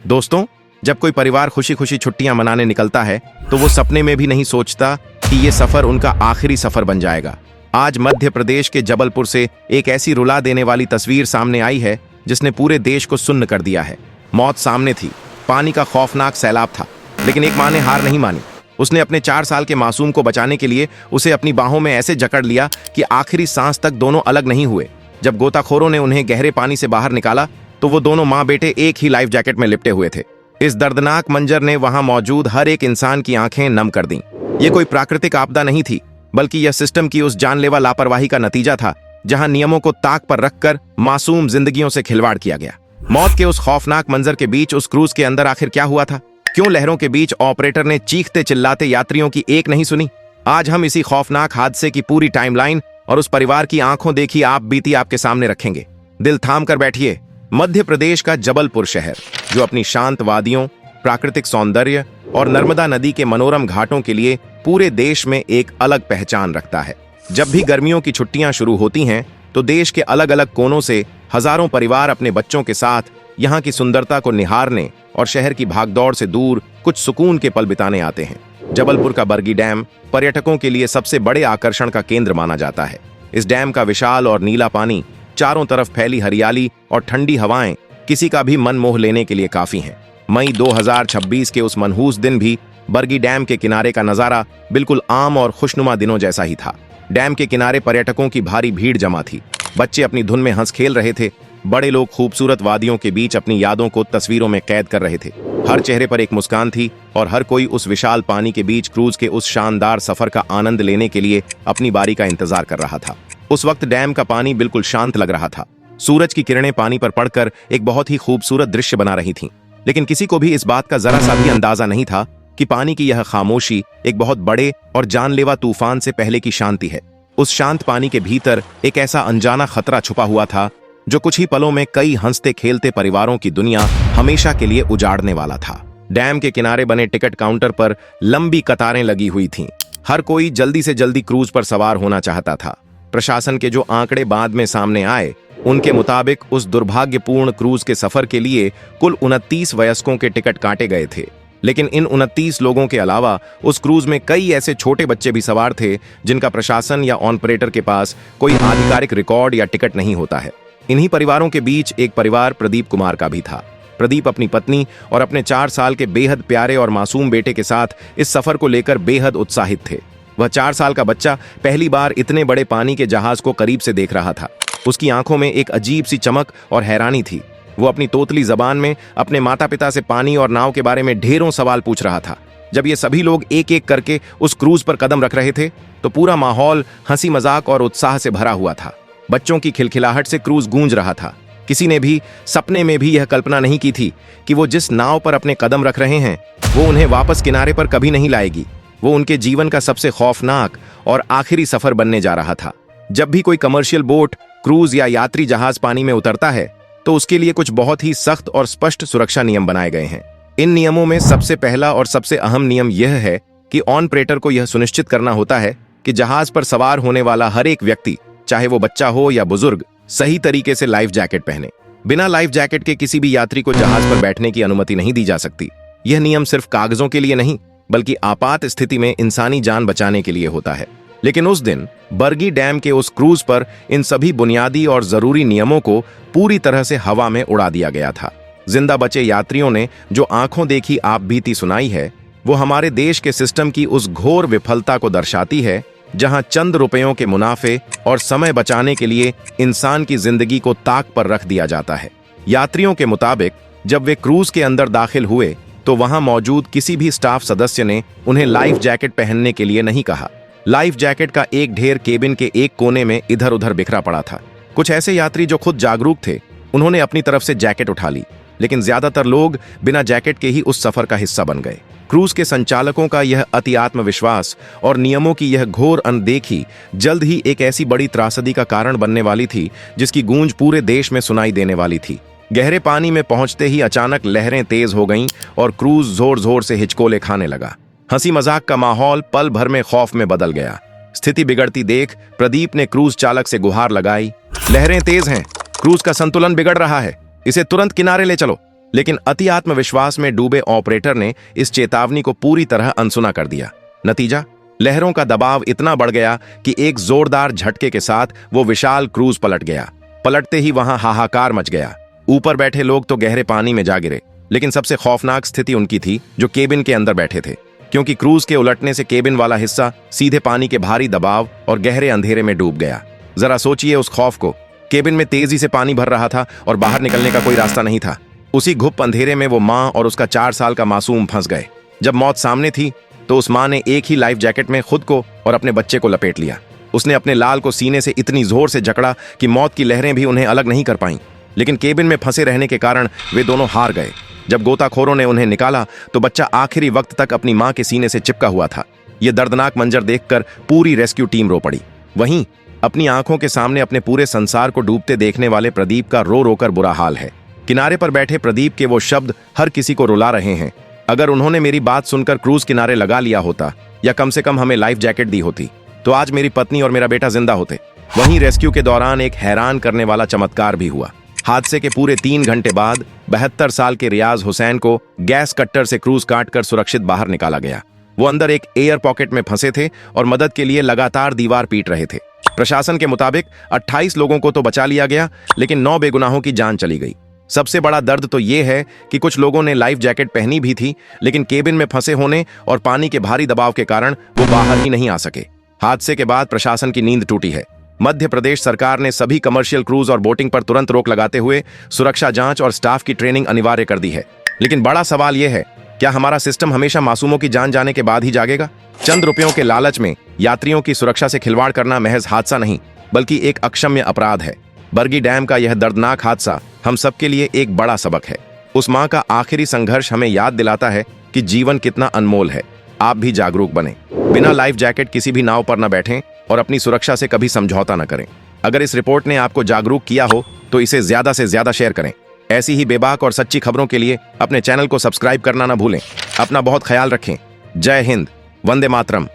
दोस्तों, जब कोई परिवार खुशी खुशी छुट्टियां मनाने निकलता है तो वो सपने में भी नहीं सोचता कि ये सफर उनका आखिरी सफर बन जाएगा। आज मध्य प्रदेश के जबलपुर से एक ऐसी रुला देने वाली तस्वीर सामने आई है जिसने पूरे देश को सुन्न कर दिया है। मौत सामने थी, पानी का खौफनाक सैलाब था, लेकिन एक माँ ने हार नहीं मानी। उसने अपने 4 साल के मासूम को बचाने के लिए उसे अपनी बाहों में ऐसे जकड़ लिया कि आखिरी सांस तक दोनों अलग नहीं हुए। जब गोताखोरों ने उन्हें गहरे पानी से बाहर निकाला तो वो दोनों माँ बेटे एक ही लाइफ जैकेट में लिपटे हुए थे। इस दर्दनाक मंजर ने वहां मौजूद हर एक इंसान की आंखें नम कर दीं। ये कोई प्राकृतिक आपदा नहीं थी, बल्कि यह सिस्टम की उस जानलेवा लापरवाही का नतीजा था जहां नियमों को ताक पर रखकर मासूम जिंदगियों से खिलवाड़ किया गया। मौत के उस खौफनाक मंजर के बीच उस क्रूज के अंदर आखिर क्या हुआ था? क्यों लहरों के बीच ऑपरेटर ने चीखते चिल्लाते यात्रियों की एक नहीं सुनी? आज हम इसी खौफनाक हादसे की पूरी टाइमलाइन और उस परिवार की आंखों देखी आप बीती आपके सामने रखेंगे। दिल थाम कर बैठिए। मध्य प्रदेश का जबलपुर शहर, जो अपनी शांत वादियों, प्राकृतिक सौंदर्य और नर्मदा नदी के मनोरम घाटों के लिए पूरे देश में एक अलग पहचान रखता है। जब भी गर्मियों की छुट्टियां शुरू होती हैं तो देश के अलग अलग कोनों से हजारों परिवार अपने बच्चों के साथ यहाँ की सुंदरता को निहारने और शहर की भागदौड़ से दूर कुछ सुकून के पल बिताने आते हैं। जबलपुर का बरगी डैम पर्यटकों के लिए सबसे बड़े आकर्षण का केंद्र माना जाता है। इस डैम का विशाल और नीला पानी, चारों तरफ फैली हरियाली और ठंडी हवाएं किसी का भी मन मोह लेने के लिए काफी हैं। मई 2026 के उस मनहूस दिन भी बरगी डैम के किनारे का नजारा बिल्कुल आम और खुशनुमा दिनों जैसा ही था। डैम के किनारे पर्यटकों की भारी भीड़ जमा थी। बच्चे अपनी धुन में हंस खेल रहे थे, बड़े लोग खूबसूरत वादियों के बीच अपनी यादों को तस्वीरों में कैद कर रहे थे। हर चेहरे पर एक मुस्कान थी और हर कोई उस विशाल पानी के बीच क्रूज के उस शानदार सफर का आनंद लेने के लिए अपनी बारी का इंतजार कर रहा था। उस वक्त डैम का पानी बिल्कुल शांत लग रहा था। सूरज की किरणें पानी पर पड़कर एक बहुत ही खूबसूरत दृश्य बना रही थीं। लेकिन किसी को भी इस बात का जरा सा भी अंदाजा नहीं था कि पानी की यह खामोशी एक बहुत बड़े और जानलेवा तूफान से पहले की शांति है। उस शांत पानी के भीतर एक ऐसा अनजाना खतरा छुपा हुआ था जो कुछ ही पलों में कई हंसते खेलते परिवारों की दुनिया हमेशा के लिए उजाड़ने वाला था। डैम के किनारे बने टिकट काउंटर पर लंबी कतारें लगी हुई थीं। हर कोई जल्दी से जल्दी क्रूज पर सवार होना चाहता था। प्रशासन के जो आंकड़े बाद में सामने आए, उनके मुताबिक उस दुर्भाग्यपूर्ण क्रूज के सफर के लिए कुल 29 वयस्कों के टिकट काटे गए थे। लेकिन इन 29 लोगों के अलावा उस क्रूज में कई ऐसे छोटे बच्चे भी सवार थे जिनका प्रशासन या ऑपरेटर के पास कोई आधिकारिक रिकॉर्ड या टिकट नहीं होता है। इन्हीं परिवारों के बीच एक परिवार प्रदीप कुमार का भी था। प्रदीप अपनी पत्नी और अपने 4 साल के बेहद प्यारे और मासूम बेटे के साथ इस सफर को लेकर बेहद उत्साहित थे। वह 4 साल का बच्चा पहली बार इतने बड़े पानी के जहाज को करीब से देख रहा था। उसकी आंखों में एक अजीब सी चमक और हैरानी थी। वो अपनी तोतली जबान में अपने माता पिता से पानी और नाव के बारे में ढेरों सवाल पूछ रहा था। जब ये सभी लोग एक एक करके उस क्रूज पर कदम रख रहे थे तो पूरा माहौल हंसी मजाक और उत्साह से भरा हुआ था। बच्चों की खिलखिलाहट से क्रूज गूंज रहा था। किसी ने भी सपने में भी यह कल्पना नहीं की थी कि वो जिस नाव पर अपने कदम रख रहे हैं वो उन्हें वापस किनारे पर कभी नहीं लाएगी। वो उनके जीवन का सबसे खौफनाक और आखिरी सफर बनने जा रहा था। जब भी कोई कमर्शियल बोट, क्रूज या यात्री जहाज पानी में उतरता है तो उसके लिए कुछ बहुत ही सख्त और स्पष्ट सुरक्षा नियम बनाए गए हैं। इन नियमों में सबसे पहला और सबसे अहम नियम यह है कि ऑपरेटर को यह सुनिश्चित करना होता है कि जहाज पर सवार होने वाला हर एक व्यक्ति, चाहे वो बच्चा हो या बुजुर्ग, सही तरीके से लाइफ जैकेट पहने। बिना लाइफ जैकेट के किसी भी यात्री को जहाज पर बैठने की अनुमति नहीं दी जा सकती। यह नियम सिर्फ कागजों के लिए नहीं, बल्कि आपात स्थिति में इंसानी जान बचाने के लिए होता है। लेकिन उस दिन बरगी डैम के उस क्रूज पर इन सभी बुनियादी और जरूरी नियमों को पूरी तरह से हवा में उड़ा दिया गया था। जिंदा बचे यात्रियों ने जो आंखों देखी आप बीती सुनाई है, वो हमारे देश के सिस्टम की उस घोर विफलता को दर्शाती है जहां चंद रुपयों के मुनाफे और समय बचाने के लिए इंसान की जिंदगी को ताक पर रख दिया जाता है। यात्रियों के मुताबिक जब वे क्रूज के अंदर दाखिल हुए तो वहां मौजूद किसी भी स्टाफ सदस्य ने उन्हें लाइफ जैकेट पहनने के लिए नहीं कहा। लाइफ जैकेट का एक ढेर केबिन के एक कोने में इधर उधर बिखरा पड़ा था। कुछ ऐसे यात्री जो खुद जागरूक थे, उन्होंने अपनी तरफ से जैकेट उठा ली, लेकिन ज्यादातर लोग बिना जैकेट के ही उस सफर का हिस्सा बन गए। क्रूज के संचालकों का यह अति आत्मविश्वास और नियमों की यह घोर अनदेखी जल्द ही एक ऐसी बड़ी त्रासदी का कारण बनने वाली थी जिसकी गूंज पूरे देश में सुनाई देने वाली थी। गहरे पानी में पहुंचते ही अचानक लहरें तेज हो गईं और क्रूज जोर जोर से हिचकोले खाने लगा। हंसी मजाक का माहौल पल भर में खौफ में बदल गया। स्थिति बिगड़ती देख प्रदीप ने क्रूज चालक से गुहार लगाई, लहरें तेज हैं, क्रूज का संतुलन बिगड़ रहा है, इसे तुरंत किनारे ले चलो। लेकिन अति आत्मविश्वास में डूबे ऑपरेटर ने इस चेतावनी को पूरी तरह अनसुना कर दिया। नतीजा, लहरों का दबाव इतना बढ़ गया कि एक जोरदार झटके के साथ वो विशाल क्रूज पलट गया। पलटते ही वहां हाहाकार मच गया। ऊपर बैठे लोग तो गहरे पानी में जा गिरे, लेकिन सबसे खौफनाक स्थिति उनकी थी जो केबिन के अंदर बैठे थे, क्योंकि क्रूज के उलटने से केबिन वाला हिस्सा सीधे पानी के भारी दबाव और गहरे अंधेरे में डूब गया। जरा सोचिए उस खौफ को। केबिन में तेजी से पानी भर रहा था और बाहर निकलने का कोई रास्ता नहीं था। उसी घुप अंधेरे में वो माँ और उसका 4 साल का मासूम फंस गए। जब मौत सामने थी तो उस माँ ने एक ही लाइफ जैकेट में खुद को और अपने बच्चे को लपेट लिया। उसने अपने लाल को सीने से इतनी जोर से जकड़ा कि मौत की लहरें भी उन्हें अलग नहीं कर पाईं। लेकिन केबिन में फंसे रहने के कारण वे दोनों हार गए। जब गोताखोरों ने उन्हें निकाला तो बच्चा आखिरी वक्त तक अपनी माँ के सीने से चिपका हुआ था। यह दर्दनाक मंजर देखकर पूरी रेस्क्यू टीम रो पड़ी। वहीं अपनी आंखों के सामने अपने पूरे संसार को डूबते देखने वाले प्रदीप का रो रोकर बुरा हाल है। किनारे पर बैठे प्रदीप के वो शब्द हर किसी को रुला रहे हैं। अगर उन्होंने मेरी बात सुनकर क्रूज किनारे लगा लिया होता या कम से कम हमें लाइफ जैकेट दी होती तो आज मेरी पत्नी और मेरा बेटा जिंदा होते। वहीं रेस्क्यू के दौरान एक हैरान करने वाला चमत्कार भी हुआ। हादसे के पूरे 3 घंटे बाद 72 साल के रियाज हुसैन को गैस कट्टर से क्रूज काटकर सुरक्षित बाहर निकाला गया। वो अंदर एक एयर पॉकेट में फंसे थे और मदद के लिए लगातार दीवार पीट रहे थे। प्रशासन के मुताबिक 28 लोगों को तो बचा लिया गया, लेकिन 9 बेगुनाहों की जान चली गई। सबसे बड़ा दर्द तो ये है कि कुछ लोगों ने लाइफ जैकेट पहनी भी थी, लेकिन केबिन में फंसे होने और पानी के भारी दबाव के कारण वो बाहर ही नहीं आ सके। हादसे के बाद प्रशासन की नींद टूटी है। मध्य प्रदेश सरकार ने सभी कमर्शियल क्रूज और बोटिंग पर तुरंत रोक लगाते हुए सुरक्षा जांच और स्टाफ की ट्रेनिंग अनिवार्य कर दी है। लेकिन बड़ा सवाल यह है, क्या हमारा सिस्टम हमेशा मासूमों की जान जाने के बाद ही जागेगा? चंद रुपयों के लालच में यात्रियों की सुरक्षा से खिलवाड़ करना महज हादसा नहीं, बल्कि एक अक्षम्य अपराध है। बरगी डैम का यह दर्दनाक हादसा हम सबके लिए एक बड़ा सबक है। उस मां का आखिरी संघर्ष हमें याद दिलाता है कि जीवन कितना अनमोल है। आप भी जागरूक बने, बिना लाइफ जैकेट किसी भी नाव पर न बैठें और अपनी सुरक्षा से कभी समझौता न करें। अगर इस रिपोर्ट ने आपको जागरूक किया हो तो इसे ज्यादा से ज्यादा शेयर करें। ऐसी ही बेबाक और सच्ची खबरों के लिए अपने चैनल को सब्सक्राइब करना न भूलें। अपना बहुत ख्याल रखें। जय हिंद, वंदे मातरम।